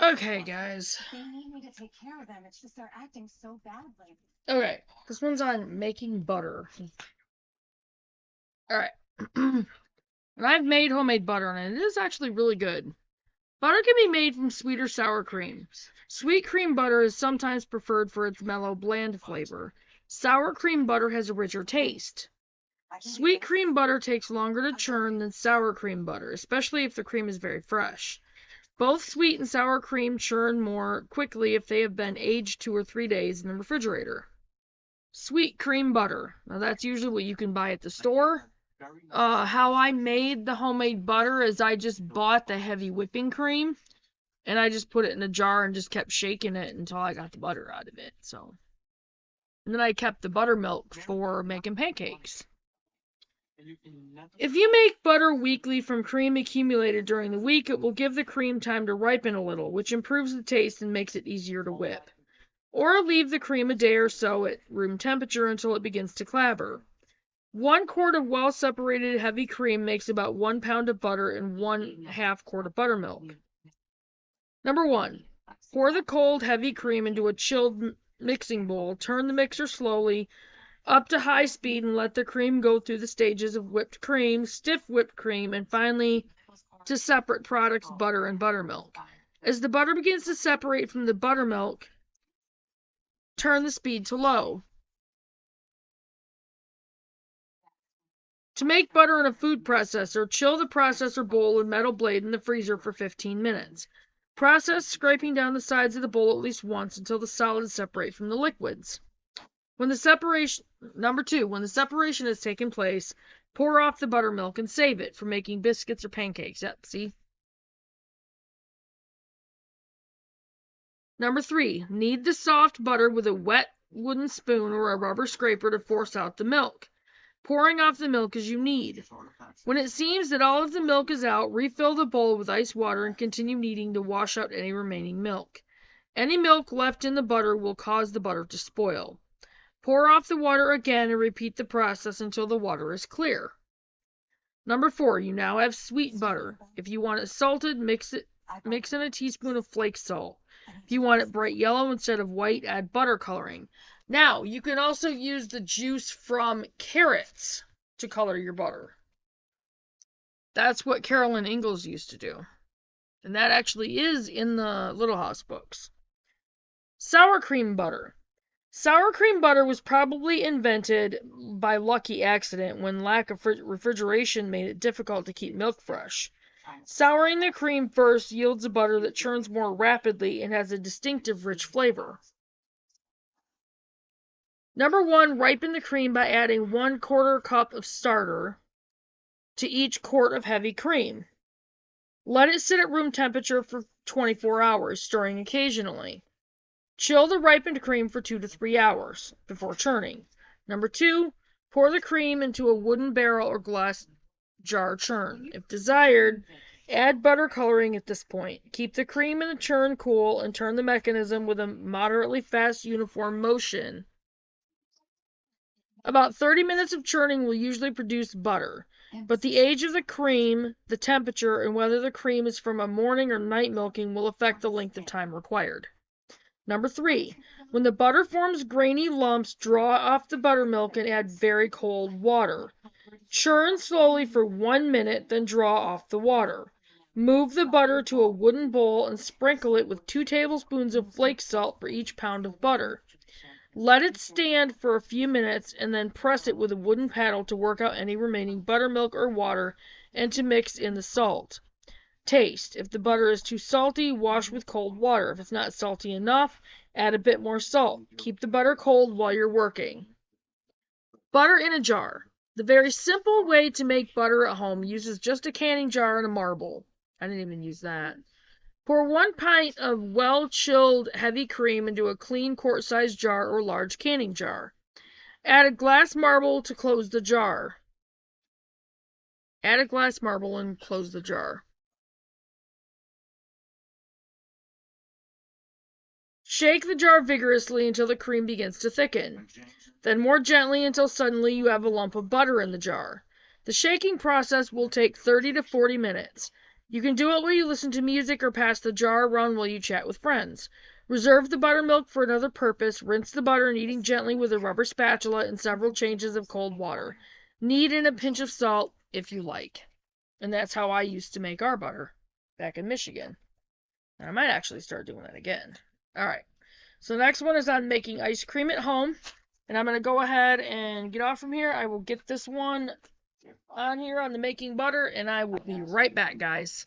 Okay, guys. They need me to take care of them. It's just they're acting so badly. Okay, this one's on making butter. Alright. And I've made homemade butter, and it is actually really good. Butter can be made from sweet or sour cream. Sweet cream butter is sometimes preferred for its mellow, bland flavor. Sour cream butter has a richer taste. Sweet cream butter takes longer to churn than sour cream butter, especially if the cream is very fresh. Both sweet and sour cream churn more quickly if they have been aged 2 or 3 days in the refrigerator. Sweet cream butter. Now that's usually what you can buy at the store. How I made the homemade butter is I just bought the heavy whipping cream and I just put it in a jar and just kept shaking it until I got the butter out of it. And then I kept the buttermilk for making pancakes. If you make butter weekly from cream accumulated during the week, it will give the cream time to ripen a little, which improves the taste and makes it easier to whip. Or leave the cream a day or so at room temperature until it begins to clabber. 1 quart of well-separated heavy cream makes about 1 pound of butter and 1/2 quart of buttermilk. Number 1. Pour the cold, heavy cream into a chilled mixing bowl. Turn the mixer slowly up to high speed and let the cream go through the stages of whipped cream, stiff whipped cream, and finally to separate products, butter and buttermilk. As the butter begins to separate from the buttermilk, turn the speed to low. To make butter in a food processor, chill the processor bowl and metal blade in the freezer for 15 minutes. Process scraping down the sides of the bowl at least once until the solids separate from the liquids. Number 2, when the separation has taken place, pour off the buttermilk and save it for making biscuits or pancakes. Yep, see? Number 3, knead the soft butter with a wet wooden spoon or a rubber scraper to force out the milk, pouring off the milk as you knead. When it seems that all of the milk is out, refill the bowl with ice water and continue kneading to wash out any remaining milk. Any milk left in the butter will cause the butter to spoil. Pour off the water again and repeat the process until the water is clear. Number 4, you now have sweet butter. If you want it salted, mix in a teaspoon of flake salt. If you want it bright yellow instead of white, add butter coloring. Now, you can also use the juice from carrots to color your butter. That's what Carolyn Ingalls used to do. And that actually is in the Little House books. Sour cream butter. Sour cream butter was probably invented by lucky accident when lack of refrigeration made it difficult to keep milk fresh. Souring the cream first yields a butter that churns more rapidly and has a distinctive rich flavor. Number 1, ripen the cream by adding 1/4 cup of starter to each quart of heavy cream. Let it sit at room temperature for 24 hours, stirring occasionally. Chill the ripened cream for 2 to 3 hours before churning. Number 2, pour the cream into a wooden barrel or glass jar churn. If desired, add butter coloring at this point. Keep the cream in the churn cool and turn the mechanism with a moderately fast uniform motion. About 30 minutes of churning will usually produce butter, but the age of the cream, the temperature, and whether the cream is from a morning or night milking will affect the length of time required. Number 3, when the butter forms grainy lumps, draw off the buttermilk and add very cold water. Churn slowly for 1 minute, then draw off the water. Move the butter to a wooden bowl and sprinkle it with 2 tablespoons of flake salt for each pound of butter. Let it stand for a few minutes and then press it with a wooden paddle to work out any remaining buttermilk or water and to mix in the salt. Taste. If the butter is too salty, wash with cold water. If it's not salty enough, add a bit more salt. Keep the butter cold while you're working. Butter in a jar. The very simple way to make butter at home uses just a canning jar and a marble. I didn't even use that. Pour 1 pint of well-chilled heavy cream into a clean quart-sized jar or large canning jar. Add a glass marble to close the jar. Add a glass marble and close the jar. Shake the jar vigorously until the cream begins to thicken. Then more gently until suddenly you have a lump of butter in the jar. The shaking process will take 30 to 40 minutes. You can do it while you listen to music or pass the jar around while you chat with friends. Reserve the buttermilk for another purpose. Rinse the butter, kneading gently with a rubber spatula in several changes of cold water. Knead in a pinch of salt if you like. And that's how I used to make our butter back in Michigan. And I might actually start doing that again. All right. So the next one is on making ice cream at home. And I'm going to go ahead and get off from here. I will get this one on here on the making butter, and I will be right back, guys.